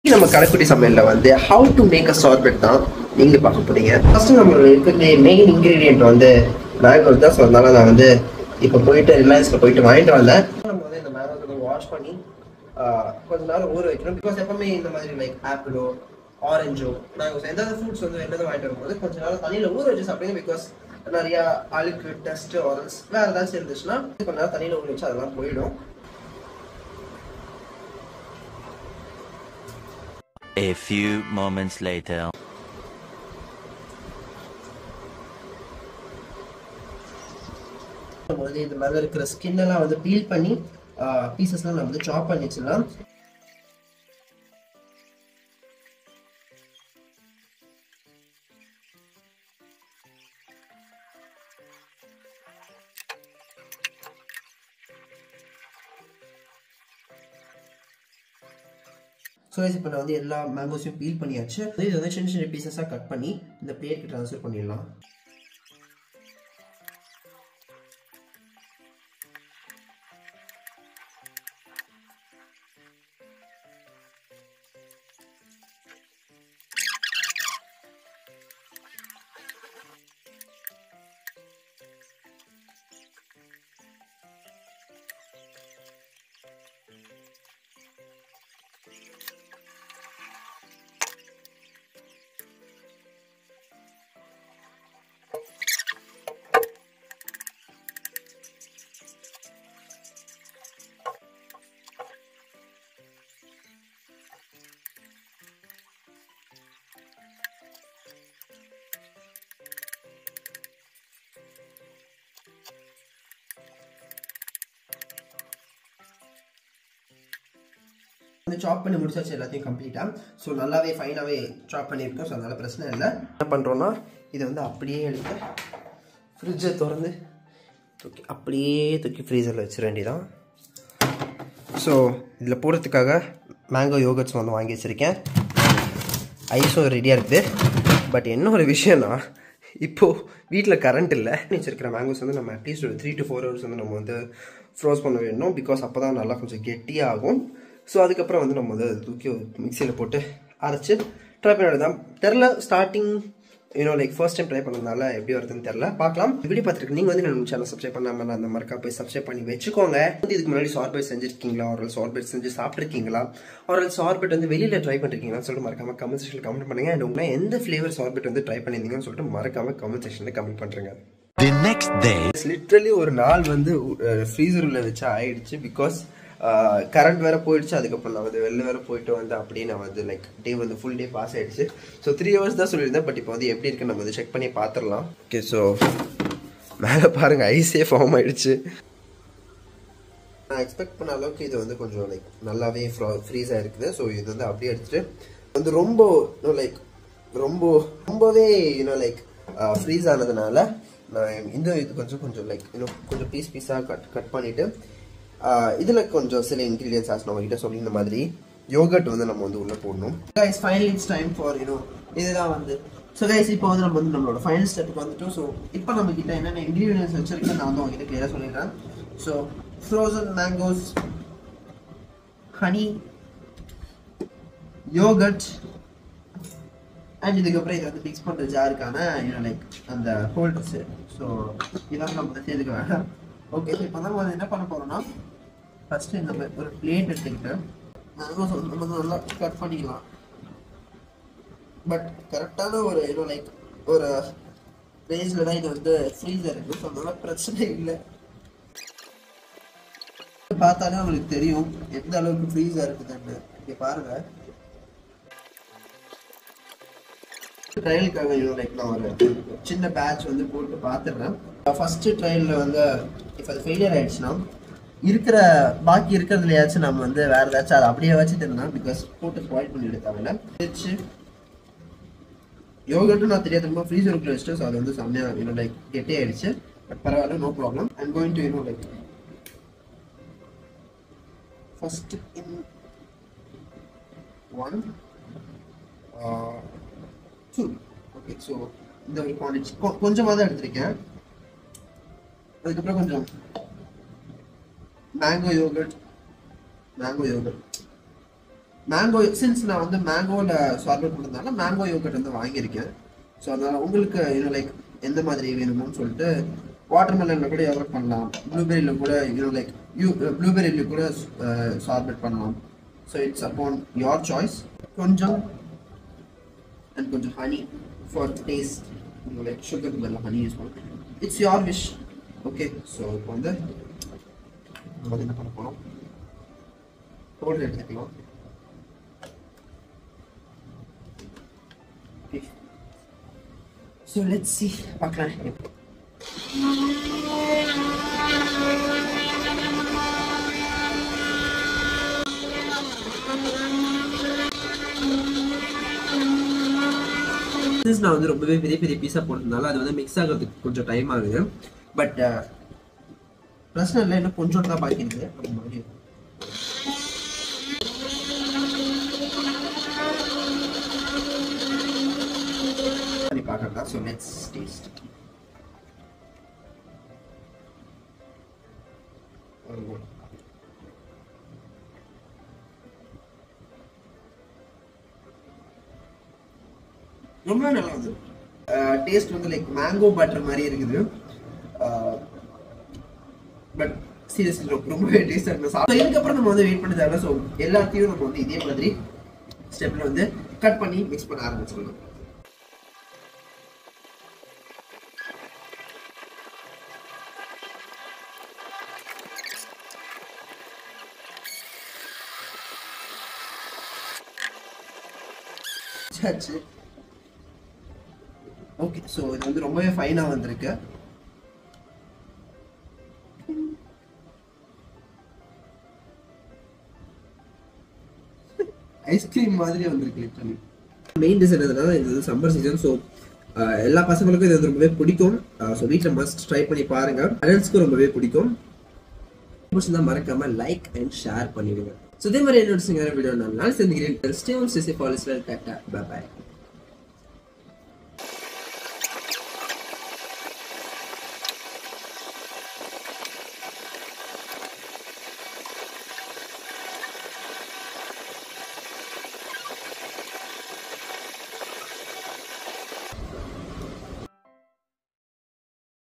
நம்ம கடைக்குட்டி சமையல்ல வந்து how to make a sorbet தான் நீங்க பார்க்க போறீங்க. ஃபர்ஸ்ட் நம்ம இருக்கிற மெயின் இன்கிரிடியன்ட் வந்து மேங்கோ தான். ஸோ அதனால நான் வந்து இப்போ போயிட்டு ரிலையன்ஸ்ல போயிட்டு வாங்கிட்டு வந்தேன். நம்ம வந்து இந்த மேங்கோ வாஷ் பண்ணி கொஞ்ச நேரம் ஊற வைக்கணும். பிகாஸ் எப்பவுமே இந்த மாதிரி லைக் ஆப்பிளோ ஆரஞ்சோ மேங்கோஸ் எந்த ஃப்ரூட்ஸ் வந்து வெளில வாங்கிட்டு வரும்போது கொஞ்ச நேரம் தண்ணியில் ஊற வச்சு சாப்பிடுங்க. பிகாஸ் நிறைய அழுக்கு டஸ்ட் ஆரல்ஸ் வேற ஏதாச்சும் இருந்துச்சுன்னா கொஞ்ச நேரம் தண்ணியில் ஊற வச்சு அதெல்லாம் போயிடும். A few moments later. நம்ம வந்து இந்த மேல இருக்கிற ஸ்கின் எல்லாம் வந்து பீல் பண்ணி பீசஸ்லாம் நம்ம வந்து சாப் பண்ணி வச்சிடலாம். ஸோ இப்போ நான் வந்து எல்லா மேங்கோஸையும் பீல் பண்ணியாச்சு. இது வந்து சின்ன சின்ன பீசஸாக கட் பண்ணி இந்த பிளேட்டுக்கு ட்ரான்ஸ்ஃபர் பண்ணிடலாம். சாப் பண்ணி முடிச்சாச்சு எல்லாத்தையும் கம்ப்ளீட்டா. ஸோ நல்லாவே ஃபைனாகவே சாப் பண்ணியிருக்கோம். ஸோ அதனால பிரச்சனை இல்லை. என்ன பண்ணுறோன்னா இதை வந்து அப்படியே எடுத்து ஃப்ரிட்ஜை திறந்து தூக்கி ஃப்ரீசரில் வச்சிட வேண்டியதான். ஸோ இதில் போடுறதுக்காக மேங்கோ யோகர்ட்ஸ் வந்து வாங்கி வச்சுருக்கேன். ஐஸும் ரெடியாக இருக்குது. பட் என்ன ஒரு விஷயம்னா இப்போது வீட்டில் கரண்ட் இல்லை. வச்சிருக்கிற மேங்கோஸ் வந்து நம்ம அட்லீஸ்ட் ஒரு 3 to 4 hours வந்து நம்ம வந்து ஃப்ரோஸ் பண்ண வேணும். பிகாஸ் அப்போ தான் நல்லா கொஞ்சம் கெட்டியாகும். ஸோ அதுக்கப்புறம் வந்து நம்ம வந்து தூக்கி மிக்சியில் போட்டு அரைச்சி ட்ரை பண்ணி தான் தெரில. Starting like first time try பண்ணதுனால எப்படி வருதுன்னு தெரில, பார்க்கலாம். வீடியோ பார்த்துருக்கு நீங்கள் வந்து நம்ம சேனல் சப்ஸ்கிரைப் பண்ணாமல் அந்த மாதிரி போய் சப்ஸ்கிரைப் பண்ணி வச்சுக்கோங்க. வந்து இதுக்கு முன்னாடி சார்பெட் செஞ்சுருக்கீங்களா, ஒரு சார்பெட் செஞ்சு சாப்பிட்ருக்கீங்களா, ஒரு சார்பெட் வந்து வெளியில் ட்ரை பண்ணிருக்கீங்களான்னு சொல்லிட்டு மறக்காம கமெண்ட் செக்ஷனில் கமெண்ட் பண்ணுங்க. அண்ட் உங்களை எந்த ஃப்ளேவர் சார்பெட் வந்து ட்ரை பண்ணியிருந்தீங்கன்னு சொல்லிட்டு மறக்காம கமெண்ட் செக்ஷனில் கமெண்ட் பண்ணுறேங்க. The next day. லிட்ரலி ஒரு நாள் வந்து ஃப்ரீசரில் வச்சு ஆயிடுச்சு. பிகாஸ் கரண்ட் வேறு போயிடுச்சு. அதுக்கப்புறம் நான் வந்து வெளில வேறு போயிட்டு வந்து அப்படியே நான் வந்து லைக் டே வந்து ஃபுல் டே பாஸ் ஆகிடுச்சு. ஸோ 3 hours தான் சொல்லியிருந்தேன். பட் இப்போ வந்து எப்படி இருக்குன்னு நம்ம வந்து செக் பண்ணி பார்த்துடலாம். ஓகே, ஸோ மேலே பாருங்கள் ஐஸே ஃபார்ம் ஆகிடுச்சு. நான் எக்ஸ்பெக்ட் பண்ண அளவுக்கு இது வந்து கொஞ்சம் லைக் நல்லாவே ஃப்ரீஸ் ஆகிருக்குது. ஸோ இது வந்து அப்படியே எடுத்துகிட்டு வந்து ரொம்பவே லைக் ஃப்ரீஸ் ஆனதுனால நான் இது கொஞ்சம் லைக் கொஞ்சம் பீஸாக கட் பண்ணிவிட்டு இதில் கொஞ்சம் சில இன்க்ரீடியன்ஸ் ஆஸ் நம்ம கிட்ட சொல்லி இந்த மாதிரி யோகர்ட் வந்து நம்ம வந்து உள்ளே போடணும். Guys finally it's time for இதுதான் வந்து. ஸோ கைஸ் இப்போ வந்து நம்ம வந்து நம்மளோட ஃபைனல் ஸ்டெப்புக்கு வந்துட்டோம். ஸோ இப்போ நம்ம கிட்ட என்னென்ன இன்க்ரீடியன்ஸ் வச்சிருக்கேன் நான் வந்து உங்ககிட்ட கிளியராக சொல்லிடுறேன். So frozen mangoes, honey, yoghurt and இதுக்கப்புறம் இதை வந்து மிக்ஸ் பண்ணுற ஜாருக்கான லைக் அந்த ஹோல்டர்ஸ். ஸோ இதெல்லாம் நம்ம வந்து சேர்த்துக்க வேண்டாம். ஓகே, ஸோ இப்போ நம்ம என்ன பண்ண போகிறோம்னா ஃபஸ்ட்டு நம்ம ஒரு பிளேட் எடுத்துக்கிட்டு மேங்கோஸ் நம்ம நல்லா கட் பண்ணிக்கலாம். பட் கரெக்டான ஒரு லைக் ஒரு ரேஞ்சில் தான் இது வந்து ஃப்ரீசர் இருக்குது. ஸோ அதனால பிரச்சனை இல்லை. பார்த்தாலே உங்களுக்கு தெரியும் எந்த அளவுக்கு ஃப்ரீஸாக இருக்குதுன்னு. இங்கே பாருங்கள். ட்ரையலுக்காக லைக் நான் ஒரு சின்ன பேட்ச் வந்து போட்டு பார்த்துடுறேன். ஃபஸ்ட்டு ட்ரையலில் வந்து இப்போ அது ஃபெயிலியர் ஆகிடுச்சுன்னா பாக்கி இருக்கிறதுலையாச்சும் நம்ம வந்து வேறு ஏதாச்சும் அதை அப்படியே வச்சுட்டுருந்தா பிகாஸ் போட்டு ஸ்பாயில் பண்ணி எடுத்தாங்கல்ல வச்சு யோகர்ட்டும் நான் தெரியாத ஃப்ரீசருக்குள்ள வச்சுட்டு. ஸோ அது வந்து செம்மையாக லைக் கெட்டே ஆகிடுச்சு. பட் பரவாயில்ல, no problem. I'm going to like first in 1 2. Okay, so இந்த ஒரு குவான்டிட்டி கொஞ்சமாக தான் எடுத்திருக்கேன். அதுக்கப்புறம் கொஞ்சம் மேங்கோ யோகர்ட் மேங்கோ சின்ஸ் நான் வந்து மேங்கோவில் சார்பேட் பண்ணதுனால மேங்கோ யோகட் வந்து வாங்கியிருக்கேன். ஸோ அதனால் உங்களுக்கு இன்னும் லைக் எந்த மாதிரி வேணுமோன்னு சொல்லிட்டு வாட்டர்மெலனில் கூட யோகட் பண்ணலாம், ப்ளூபெரியில் கூட இன்னும் லைக் ப்ளூபெரியில் கூட சார்பேட் பண்ணலாம். So it's upon your choice. கொஞ்சம் அண்ட் கொஞ்சம் ஹனி ஃபார் டேஸ்ட், லைக் சுகருக்கு பதில் ஹனி யூஸ் பண்ணுவோம். It's your wish. Okay, so இப்போ வந்து நம்ம என்ன பண்ண போகிறோம், பவுடர் எடுத்துக்கலாம். Okay. So let's see. பார்க்கலாம். நான் வந்து ரொம்பவே பெரிய பெரிய பீஸா போடுறதுனால அது வந்து மிக்ஸ் ஆகிறதுக்கு கொஞ்சம் டைம் ஆகுது. பட் பிரச்சனை இல்லை, இன்னும் கொஞ்சம் தான் பாக்கி இருக்கு. அந்த மாதிரி பார்க்கலாம். So let's taste. ரொம்ப நல்லா வந்து டேஸ்ட் வந்து லைக் மேங்கோ பட்டர் மாதிரி இருக்குது. பட் சீரியஸ்லி ரொம்பவே டேஸ்டாக இருக்குது. ஸோ இதுக்கப்புறம் நம்ம வந்து வெயிட் பண்ணி தரலாம். ஸோ எல்லாத்தையும் நம்ம வந்து இதே மாதிரி ஸ்டெப்பில் வந்து கட் பண்ணி மிக்ஸ் பண்ண ஆரம்பிச்சிடலாம். ஓகே, ஸோ இது வந்து ரொம்பவே ஃபைனாக வந்திருக்கு. ஐஸ்கிரீம் மாதிரி வந்திருக்கு லிட்டரலி. மெயின் டிசைன் எதுனா இது வந்து சம்மர் சீசன். ஸோ எல்லா பசங்களுக்கும் இது வந்து ரொம்பவே பிடிக்கும். ஸோ வீட்டில் மஸ்ட் ட்ரை பண்ணி பாருங்க. அடல்ட்ஸ்க்கும் ரொம்பவே பிடிக்கும். பிடிச்சிருந்தா மறக்காம லைக் அண்ட் ஷேர் பண்ணிடுங்க. ஸோ இதே மாதிரி என்னோட வீடியோ நான் சேர்ந்துக்கிறேன். Stay on, stay safe, all is well. Tata, bye by.